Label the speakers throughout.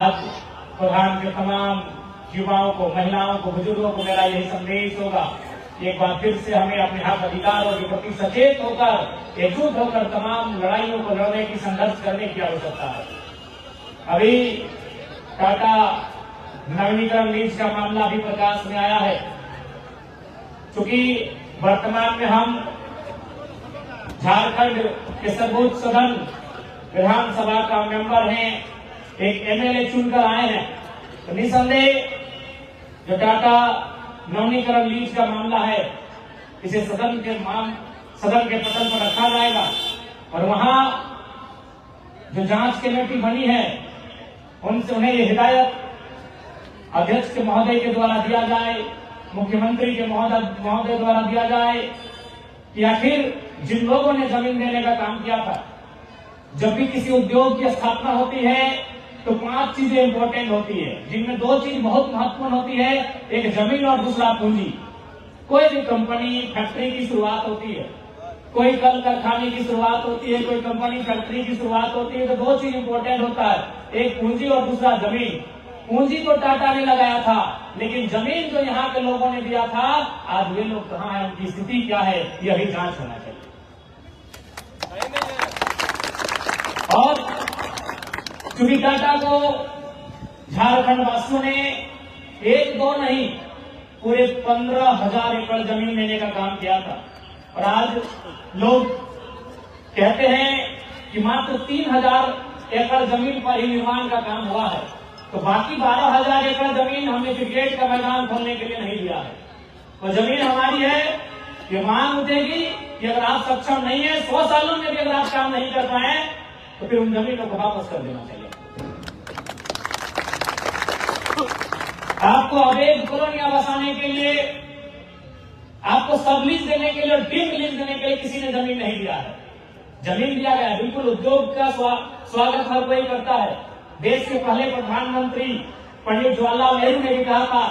Speaker 1: प्रधान के तमाम युवाओं को, महिलाओं को, बुजुर्गों को मेरा यही संदेश होगा, एक बार फिर से हमें अपने हक अधिकारों के प्रति सचेत होकर, एकजुट होकर तमाम लड़ाइयों को लड़ने की, संघर्ष करने की आवश्यकता है। अभी टाटा नवीनीकरण लीज का मामला भी प्रकाश में आया है। चूंकि वर्तमान में हम झारखंड के सर्वोच्च सदन विधानसभा का मेंबर हैं, एक एमएलए चुनकर आए हैं, तो निसंदेह जो टाटा नवीनीकरण लीज का मामला है, इसे सदन के पटल पर रखा जाएगा और वहां जो जांच कमेटी बनी है उन्हें ये हिदायत अध्यक्ष के महोदय के द्वारा दिया जाए, मुख्यमंत्री के महोदय द्वारा दिया जाए कि आखिर जिन लोगों ने जमीन देने का काम किया था, जब भी किसी उद्योग की स्थापना होती है तो 5 चीजें इंपॉर्टेंट होती है, जिनमें 2 चीज बहुत महत्वपूर्ण होती है, एक जमीन और दूसरा पूंजी। कोई भी कंपनी फैक्ट्री की शुरुआत होती है, कोई कल कारखाने की शुरुआत होती है, कोई कंपनी फैक्ट्री की शुरुआत होती है, तो 2 चीज इंपॉर्टेंट होता है, एक पूंजी और दूसरा जमीन। पूंजी तो टाटा ने लगाया था, लेकिन जमीन जो यहाँ के लोगों ने दिया था, आज वे लोग कहाँ है, उनकी स्थिति क्या है, यही जांच होना चाहिए। और क्योंकि टाटा को झारखंड वासियों ने 1-2 नहीं, पूरे 15,000 एकड़ जमीन लेने का काम किया था और आज लोग कहते हैं कि मात्र 3,000 एकड़ जमीन पर ही निर्माण का काम हुआ है, तो बाकी 12,000 एकड़ जमीन हमने क्रिकेट का मैदान खोलने के लिए नहीं दिया है। तो जमीन हमारी है, ये मांग उठेगी कि अगर आप सक्षम नहीं है, 100 सालों में भी अगर आप काम नहीं कर पाए तो फिर उन जमीनों को वापस कर देना चाहिए। आपको अवैध कॉलोनियां बसाने के लिए, आपको सब लीज देने के लिए और डीम्ड लीज देने के लिए किसी ने जमीन नहीं दिया है। जमीन दिया गया, बिल्कुल उद्योग का स्वागत हर कोई करता है। देश के पहले प्रधानमंत्री पंडित जवाहरलाल नेहरू ने भी कहा था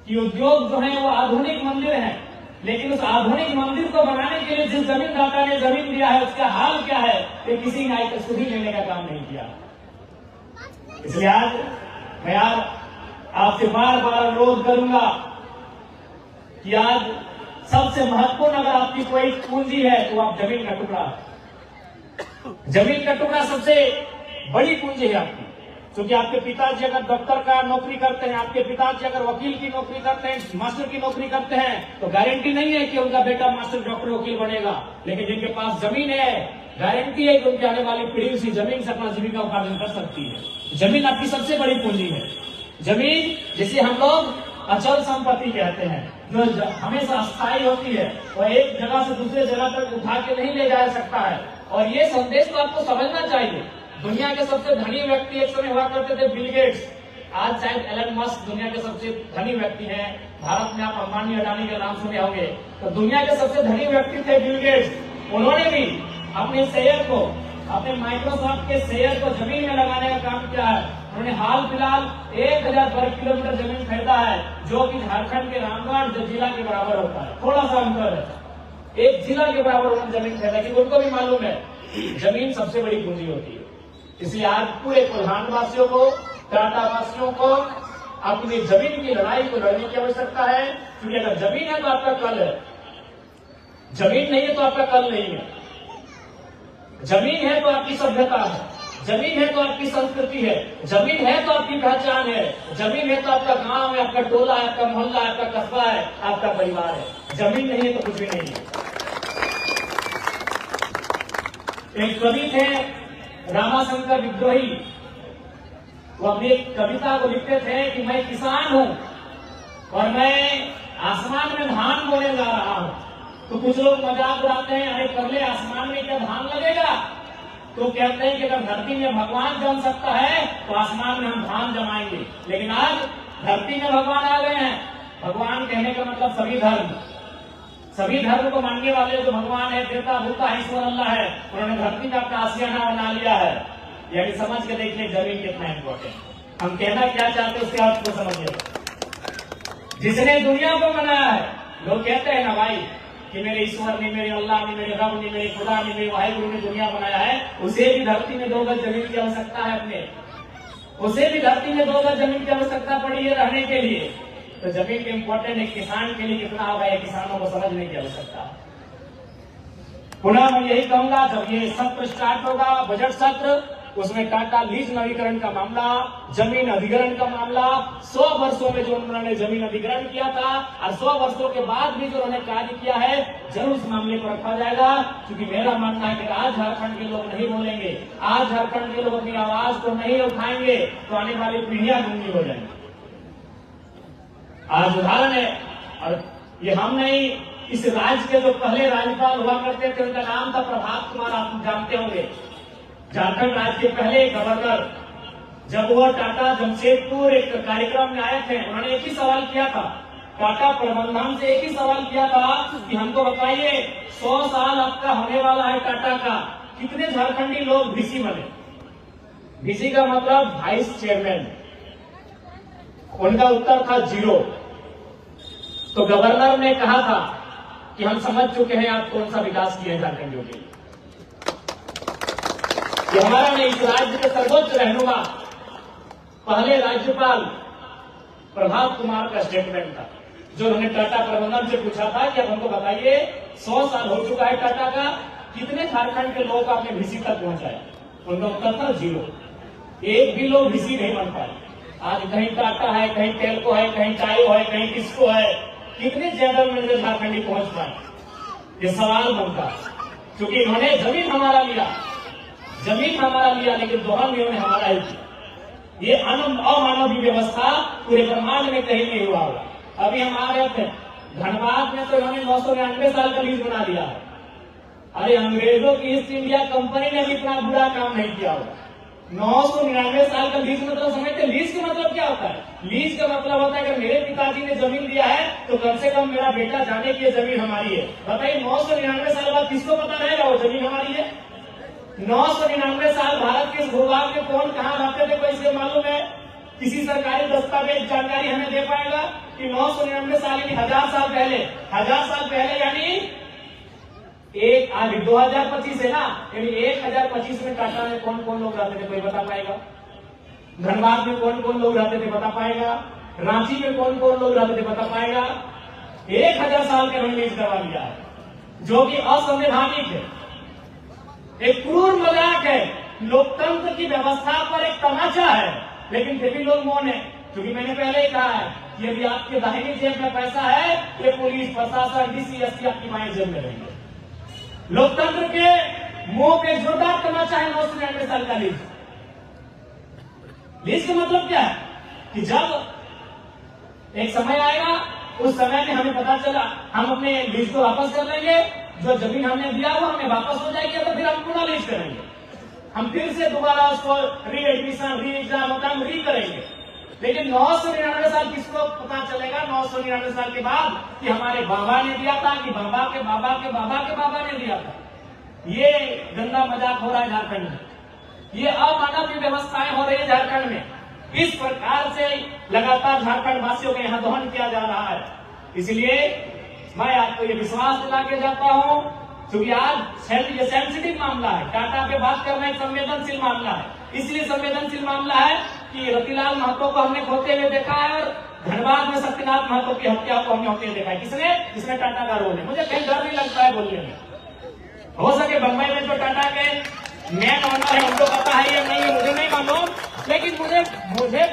Speaker 1: कि उद्योग जो है वो आधुनिक मंदिर है, लेकिन उस आधुनिक मंदिर को बनाने के लिए जिस जमीनदाता ने जमीन दिया है उसका हाल क्या है, ये किसी ने आज तक सुधी लेने का काम नहीं किया। इसलिए आज मैं आपसे बार बार अनुरोध करूंगा कि आज सबसे महत्वपूर्ण अगर आपकी कोई पूंजी है तो आप जमीन का टुकड़ा, जमीन का टुकड़ा सबसे बड़ी पूंजी है आपकी। क्योंकि आपके पिताजी अगर दफ्तर का नौकरी करते हैं, आपके पिताजी अगर वकील की नौकरी करते हैं, मास्टर की नौकरी करते हैं, तो गारंटी नहीं है कि उनका बेटा मास्टर, डॉक्टर, वकील बनेगा। लेकिन जिनके पास जमीन है, गारंटी है कि उनकी आने वाली पीढ़ी उसी जमीन से अपना जीविका उपार्जन कर सकती है। जमीन आपकी सबसे बड़ी पूंजी है। जमीन जिसे हम लोग अचल संपत्ति कहते हैं, जो हमेशा अस्थायी होती है और एक जगह से दूसरे जगह तक उठा के नहीं ले जा सकता है। और ये संदेश तो आपको समझना चाहिए। दुनिया के सबसे धनी व्यक्ति एक समय हुआ करते थे बिल गेट्स, आज शायद एलन मस्क दुनिया के सबसे धनी व्यक्ति हैं। भारत में आप अंबानी, अडानी के नाम सुने होंगे, तो दुनिया के सबसे धनी व्यक्ति थे बिल गेट्स। उन्होंने भी अपने शेयर को, अपने माइक्रोसॉफ्ट के शेयर को जमीन में लगाने का काम किया है। उन्होंने हाल फिलहाल 1000 वर्ग किलोमीटर जमीन खरीदा है, जो कि झारखंड के रामगढ़ जिला के बराबर होता है, थोड़ा सा अंतर है, एक जिला के बराबर उन्होंने जमीन खरीदा, क्योंकि उनको भी मालूम है जमीन सबसे बड़ी पूंजी होती है। इसलिए आज पूरे प्रधान वासियों को, टाटा वासियों को अपनी जमीन की लड़ाई को लड़ने की आवश्यकता है। क्योंकि अगर जमीन है तो आपका कल है, जमीन नहीं है तो आपका कल नहीं है। जमीन है तो आपकी सभ्यता है, जमीन है तो आपकी संस्कृति है, जमीन है तो आपकी पहचान है, जमीन है तो आपका गांव है, आपका टोला है, आपका मोहल्ला है, आपका कस्बा है, आपका परिवार है। जमीन नहीं है तो कुछ भी नहीं है। एक कवि थे रामाशंकर विद्रोही, वो अपनी एक कविता को लिखते थे कि मैं किसान हूं और मैं आसमान में धान बोने जा रहा हूं। तो कुछ लोग मजाक उड़ाते हैं, अरे पहले आसमान में क्या धान लगेगा? तो कहते हैं कि अगर धरती में भगवान जम सकता है तो आसमान में हम धान जमाएंगे। लेकिन आज धरती में भगवान आ गए हैं। भगवान कहने का मतलब सभी धर्म को मानने वाले जो भगवान है, देवता, भूता, ईश्वर अल्लाह है, उन्होंने धरती में अपना आशियाना बना लिया है। यानी समझ के देखिए जमीन कितना इंपॉर्टेंट। हम कहना क्या चाहते हैं उसके अर्थ को समझिए। जिसने दुनिया को बनाया है, लोग कहते हैं ना भाई कि मेरे ईश्वर ने, मेरे अल्लाह ने, मेरे रब ने, मेरे खुदा ने, मेरे वाहिगुरु ने दुनिया बनाया है, उसे भी धरती में 2 गज जमीन की आवश्यकता है अपने। उसे भी धरती में 2 गज जमीन की आवश्यकता पड़ी है रहने के लिए। तो जमीन के इम्पोर्टेंट एक किसान के लिए कितना होगा, ये किसानों को समझने की आवश्यकता है। पुनः मैं यही कहूंगा, जब ये सत्र स्टार्ट होगा, बजट सत्र, उसमें टाटा लीज नवीकरण का मामला, जमीन अधिग्रहण का मामला, 100 वर्षों में जो उन्होंने जमीन अधिग्रहण किया था और 100 वर्षों के बाद भी जो उन्होंने कार्य किया है, जरूर इस मामले पर रखा जाएगा। क्योंकि मेरा मानना है कि आज झारखंड के लोग नहीं बोलेंगे, आज झारखंड के लोग अपनी आवाज को नहीं उठाएंगे तो आने वाली पीढ़ियां गूंगी हो जाएंगी। आज उदाहरण है, और ये हम नहीं, इस राज्य के जो पहले राज्यपाल हुआ करते थे उनका नाम था प्रभात कुमार, आप जानते होंगे। झारखंड राज्य के पहले गवर्नर, जब वह टाटा जमशेदपुर एक कार्यक्रम में आए थे, उन्होंने एक ही सवाल किया था, टाटा प्रबंधन से एक ही सवाल किया था कि हमको बताइए 100 साल आपका होने वाला है टाटा का, कितने झारखंडी लोग वीसी बने। वीसी का मतलब वाइस चेयरमैन। उनका उत्तर था 0। तो गवर्नर ने कहा था कि हम समझ चुके हैं आप कौन सा विकास किए झारखंडियों के लिए। ये हमारा नहीं, इस राज्य के सर्वोच्च रहनुमा पहले राज्यपाल प्रभात कुमार का स्टेटमेंट था, जो उन्होंने टाटा प्रबंधन से पूछा था कि अब हमको बताइए 100 साल हो चुका है टाटा का, कितने झारखंड के लोग आपने वीसी तक पहुंचाया। उनका उत्तर था 0। एक भी लोग वीसी नहीं बन पाए। आज कहीं टाटा है, कहीं टेल्को है, कहीं टायो है, कहीं किसको है, कितने जनरल मैनेजर झारखंडी पहुंच पाए, ये सवाल बनता है। क्योंकि इन्होंने जमीन हमारा लिया, लेकिन दोहन इन्होंने हमारा ही किया। ये अमानवीय व्यवस्था पूरे ब्रह्मांड में कहीं नहीं हुआ होगा। अभी हम आ रहे थे धनबाद में, तो इन्होंने 999 साल का लीज बना दिया है। अरे अंग्रेजों की ईस्ट इंडिया कंपनी ने भी इतना बुरा काम नहीं किया होगा। 999 साल का लीज मतलब समझते, लीज का मतलब क्या होता है? लीज का मतलब होता है अगर मेरे पिताजी ने जमीन दिया है तो कम से कम मेरा बेटा जाने की जमीन हमारी है। बताइए 999 साल बाद किसको पता रहेगा वो जमीन हमारी है? 999 साल भारत के इस भूभाग में कौन कहां रहते थे, कोई इससे मालूम है? किसी सरकारी दस्तावेज जानकारी हमें दे पाएगा कि 999 साल यानी 1000 साल पहले, 1000 साल पहले यानी एक आज 2025 है ना, यानी 1025 में टाटा में कौन कौन लोग रहते थे, कोई बता पाएगा? धनबाद में कौन कौन लोग रहते थे, बता पाएगा? रांची में कौन कौन लोग रहते थे, बता पाएगा? 1000 साल का लीज करवा लिया है, जो कि असंवैधानिक है, एक क्रूर मजाक है, लोकतंत्र की व्यवस्था पर एक तमाचा है। लेकिन फिर भी लोग मौन है, क्योंकि मैंने पहले ही कहा है कि यदि आपके दाहिनी जेब में पैसा है, ये पुलिस प्रशासन डीसी एसपी आपकी बाएं जेब में रहेंगे। लोकतंत्र के मुंह पे जोरदार तमाचा है 999 साल का लीज। लीज का मतलब क्या है कि जब एक समय आएगा, उस समय में हमें पता चला हम अपने लीज को वापस कर लेंगे, जो जमीन हमने दिया वो हमें वापस हो जाएगी, तो फिर हम पुनः लीज करेंगे, हम फिर से दोबारा उसको री एडमिशन, री एग्जाम होता हम री करेंगे। लेकिन 999 साल किसको पता चलेगा 999 साल के बाद कि हमारे बाबा ने दिया था, कि बाबा के बाबा के बाबा के बाबा ने दिया था। ये गंदा मजाक हो रहा है झारखंड में, ये अमानवीय व्यवस्थाएं हो रही है झारखंड में। इस प्रकार से लगातार झारखंड वासियों को यहाँ दोहन किया जा रहा है। इसलिए मैं आपको ये विश्वास दिला के जाता हूँ, क्योंकि आज ये सेंसिटिव मामला है, टाटा पे बात करना एक संवेदनशील मामला है। इसलिए संवेदनशील मामला है कि रतिलाल महतो को हमने खोते हुए देखा है और धनबाद में सत्यनाथ महतो की हत्या को हमने होते हुए देखा है। किसने टाटा का रोल है। मुझे कहीं डर नहीं लगता है बोलने में। हो सके बंबई में जो टाटा के मैन ऑनर है उनको पता है या नहीं, मुझे नहीं मालूम, लेकिन मुझे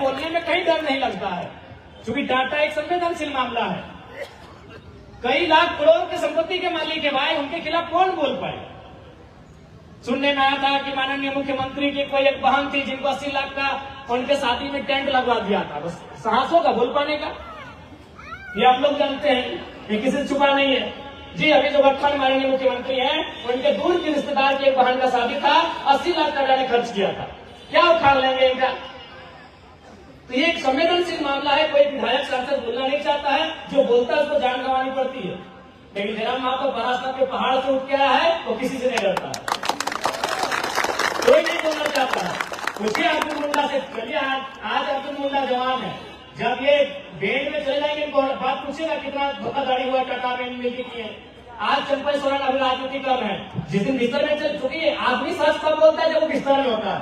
Speaker 1: बोलने में कहीं डर नहीं लगता है, क्योंकि टाटा एक संवेदनशील मामला है। कई लाख करोड़ की संपत्ति के मालिक है भाई, उनके खिलाफ कौन बोल पाए। सुनने में आया था कि माननीय मुख्यमंत्री की कोई एक बहन थी जिनको 80 लाख का उनके शादी में टेंट लगवा दिया था, बस साहस होगा बोल पाने का। ये आप लोग जानते हैं, ये किसी से छुपा नहीं है जी। अभी जो वर्तमान माननीय मुख्यमंत्री हैं, उनके दूर के रिश्तेदार की एक बहन का शादी था, 80 लाख का मैंने खर्च किया था, क्या उखाड़ लेंगे इनका। तो ये एक संवेदनशील मामला है, कोई विधायक सांसद बोलना नहीं चाहता है, जो बोलता है उसको जान गंवानी पड़ती है। लेकिन जयराम महतो महाराष्ट्र के पहाड़ से उठ के आया है, तो किसी से नहीं डरता है, कोई नहीं बोलना चाहता है। उसी अर्जुन मुंडा से चलिए, आज अर्जुन मुंडा जवान है, जब ये बेड में चले जाएंगे इनको बात पूछेगा कितना धोखाधड़ी हुआ टाटा में मीटिंग की है। आज चंपई सोरेन अभी राजनीति कर रहे हैं, जिस दिन बिस्तर में चल चुकी है, आदमी सच कब बोलता है जब वो बिस्तर में होता है।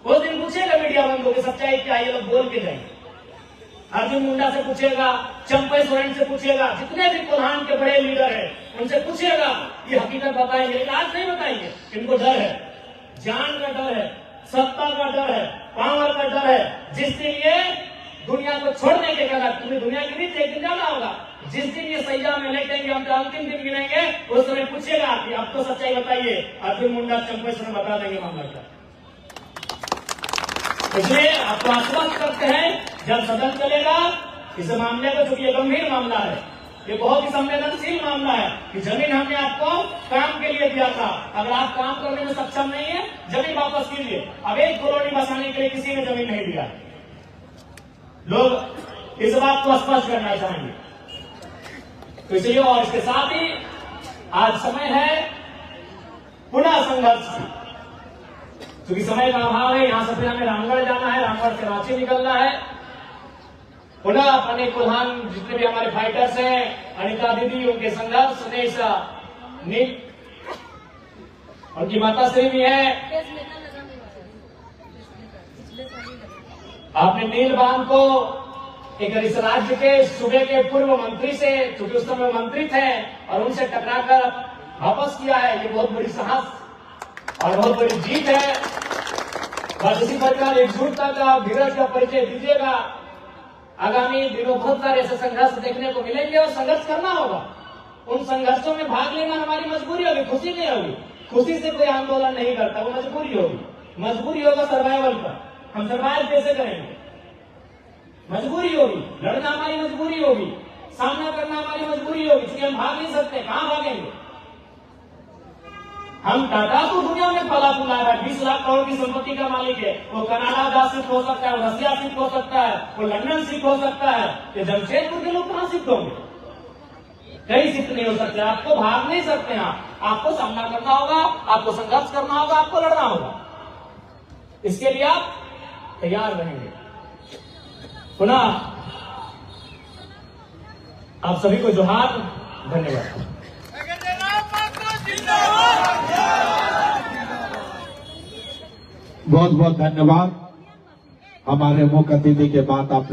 Speaker 1: उस दिन पूछेगा मीडिया बंधु की सच्चाई क्या, ये लोग बोल के जाएंगे। अर्जुन मुंडा से पूछेगा, चंपई सोरेन से पूछेगा, जितने भी कोल्हान के बड़े लीडर हैं उनसे पूछेगा, ये हकीकत बताएंगे। लेकिन आज नहीं बताएंगे, इनको डर है, जान का डर है, सत्ता का डर है, पावर का डर है। जिस दिन ये दुनिया को छोड़ने के कारण पूरी दुनिया की रीत एक दिन जाना होगा, जिस दिन ये सैया में लेटेंगे, हम अंतिम दिन गिनेंगे, उस समय पूछेगा कि अब तो सच्चाई बताइए। अर्जुन मुंडा चंपई सोरेन बता देंगे मामला क्या। इसलिए आपको आश्वस्त करते हैं, जब सदन चलेगा इस मामले को, चूंकि ये गंभीर मामला है, ये बहुत ही संवेदनशील मामला है कि जमीन हमने आपको काम के लिए दिया था, अगर आप काम करने में सक्षम नहीं है जमीन वापस कीजिए। अब एक कॉलोनी बसाने के लिए किसी ने जमीन नहीं दिया। लोग इस बात को स्पष्ट करना चाहेंगे। तो इसलिए और इसके साथ ही आज समय है पुनः संघर्ष की, क्योंकि समय का अभाव है। यहां से फिर हमें रामगढ़ जाना है, रामगढ़ से रांची निकलना है। पुनः अपने कोल्हान जितने भी हमारे फाइटर्स हैं, अनिता दीदी, उनके संघर्ष ने उनकी माताश्री भी है। आपने नील बांध को एक इस राज्य के सूबे के पूर्व मंत्री से, चूंकि उस समय मंत्री थे, और उनसे टकराकर वापस किया है। ये बहुत बड़ी साहस और बहुत बड़ी जीत है। बस इसी प्रकार एकजुटता का, धीरज का परिचय दीजिएगा। आगामी दिनों बहुत सारे ऐसे संघर्ष देखने को मिलेंगे और संघर्ष करना होगा। उन संघर्षों में भाग लेना हमारी मजबूरी होगी, खुशी नहीं होगी। खुशी से कोई आंदोलन नहीं करता, वो मजबूरी होगी। मजबूरी होगा सर्वाइवल का, हम सर्वाइव कैसे करेंगे, मजबूरी होगी। लड़ना हमारी मजबूरी होगी, सामना करना हमारी मजबूरी होगी, क्योंकि हम भाग नहीं सकते। कहां भागेंगे? हम टाटा तो दुनिया में फला फूला है, 20 लाख करोड़ की संपत्ति का मालिक है। वो कनाडा जा शिफ्ट हो सकता है, वो रसिया शिफ्ट हो सकता है, वो लंदन शिफ्ट हो सकता है। ये जमशेदपुर के लोग कहां शिफ्ट होंगे? कहीं शिफ्ट नहीं हो सकते। आपको भाग नहीं सकते हैं, आपको सामना करना होगा, आपको संघर्ष करना होगा, आपको लड़ना होगा। इसके लिए आप तैयार रहेंगे। पुनः आप सभी को जोहार, धन्यवाद।
Speaker 2: बहुत बहुत धन्यवाद। हमारे मुख्य अतिथि के बाद आप